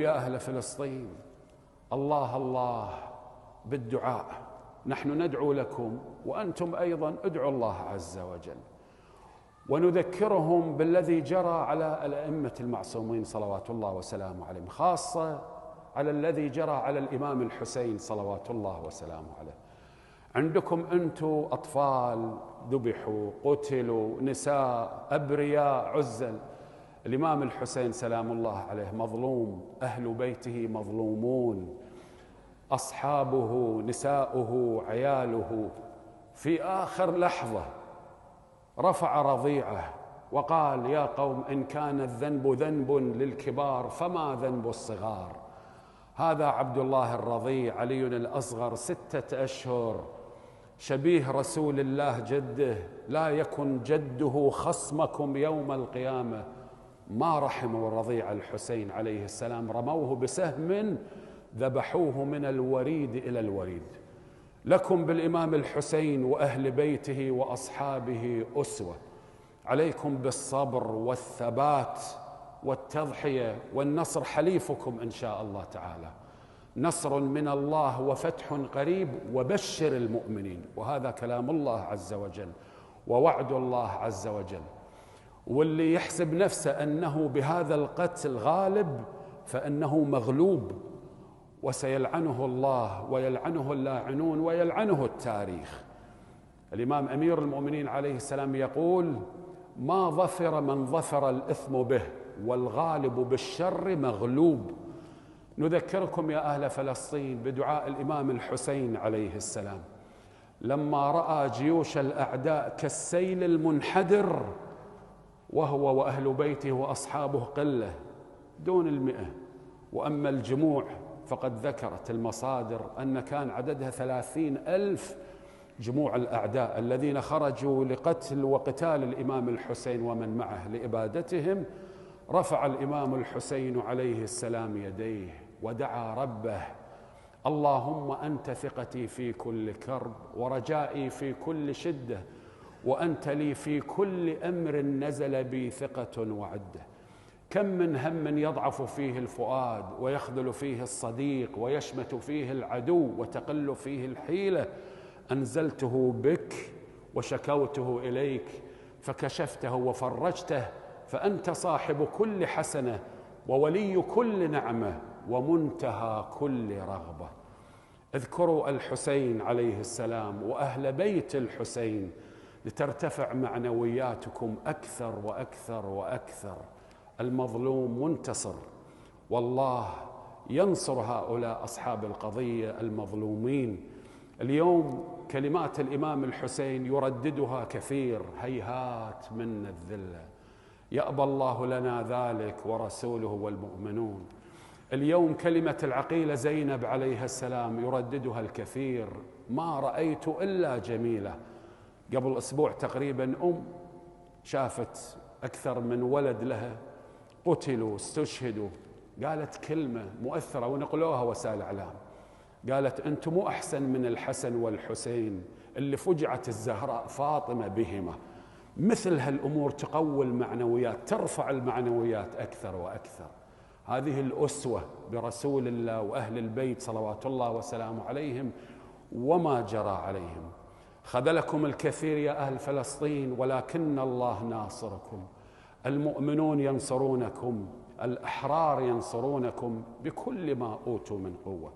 يا أهل فلسطين الله الله بالدعاء، نحن ندعو لكم وأنتم أيضا ادعوا الله عز وجل، ونذكرهم بالذي جرى على الأئمة المعصومين صلوات الله وسلامه عليهم، خاصة على الذي جرى على الإمام الحسين صلوات الله وسلامه عليه. عندكم أنتم أطفال ذبحوا، قتلوا، نساء، أبرياء، عزل. الإمام الحسين سلام الله عليه مظلوم، أهل بيته مظلومون، أصحابه، نساؤه، عياله. في آخر لحظة رفع رضيعه وقال: يا قوم إن كان الذنب ذنب للكبار فما ذنب الصغار. هذا عبد الله الرضيع علي الأصغر 6 أشهر، شبيه رسول الله جده، لا يكن جده خصمكم يوم القيامة. ما رحموا الرضيع الحسين عليه السلام، رموه بسهم ذبحوه من الوريد إلى الوريد. لكم بالإمام الحسين وأهل بيته وأصحابه أسوة، عليكم بالصبر والثبات والتضحية، والنصر حليفكم إن شاء الله تعالى، نصر من الله وفتح قريب، وبشر المؤمنين. وهذا كلام الله عز وجل ووعد الله عز وجل. واللي يحسب نفسه أنه بهذا القتل غالب فإنه مغلوب، وسيلعنه الله ويلعنه اللاعنون ويلعنه التاريخ. الإمام أمير المؤمنين عليه السلام يقول: ما ظفر من ظفر الإثم به، والغالب بالشر مغلوب. نذكركم يا أهل فلسطين بدعاء الإمام الحسين عليه السلام لما رأى جيوش الأعداء كالسيل المنحدر، وهو وأهل بيته وأصحابه قلة دون 100، وأما الجموع فقد ذكرت المصادر أن كان عددها 30,000 جموع الأعداء الذين خرجوا لقتل وقتال الإمام الحسين ومن معه لإبادتهم. رفع الإمام الحسين عليه السلام يديه ودعا ربه: اللهم أنت ثقتي في كل كرب، ورجائي في كل شدة، وأنت لي في كل أمر نزل بي ثقة وعدة. كم من هم يضعف فيه الفؤاد، ويخذل فيه الصديق، ويشمت فيه العدو، وتقل فيه الحيلة، أنزلته بك وشكوته إليك فكشفته وفرجته، فأنت صاحب كل حسنة، وولي كل نعمة، ومنتهى كل رغبة. اذكروا الحسين عليه السلام وأهل بيت الحسين لترتفع معنوياتكم أكثر وأكثر وأكثر. المظلوم منتصر، والله ينصر هؤلاء أصحاب القضية المظلومين. اليوم كلمات الإمام الحسين يرددها كثير: هيهات منا الذلة، يأبى الله لنا ذلك ورسوله والمؤمنون. اليوم كلمة العقيلة زينب عليها السلام يرددها الكثير: ما رأيت إلا جميلة. قبل أسبوع تقريبا شافت أكثر من ولد لها قتلوا استشهدوا، قالت كلمة مؤثرة ونقلوها وسائل الإعلام، قالت: أنتم مو أحسن من الحسن والحسين اللي فجعت الزهراء فاطمة بهما. مثل هالأمور تقوي المعنويات، ترفع المعنويات أكثر وأكثر. هذه الأسوة برسول الله وأهل البيت صلوات الله وسلامه عليهم وما جرى عليهم. خذلكم الكثير يا أهل فلسطين، ولكن الله ناصركم. المؤمنون ينصرونكم، الأحرار ينصرونكم بكل ما أوتوا من قوة.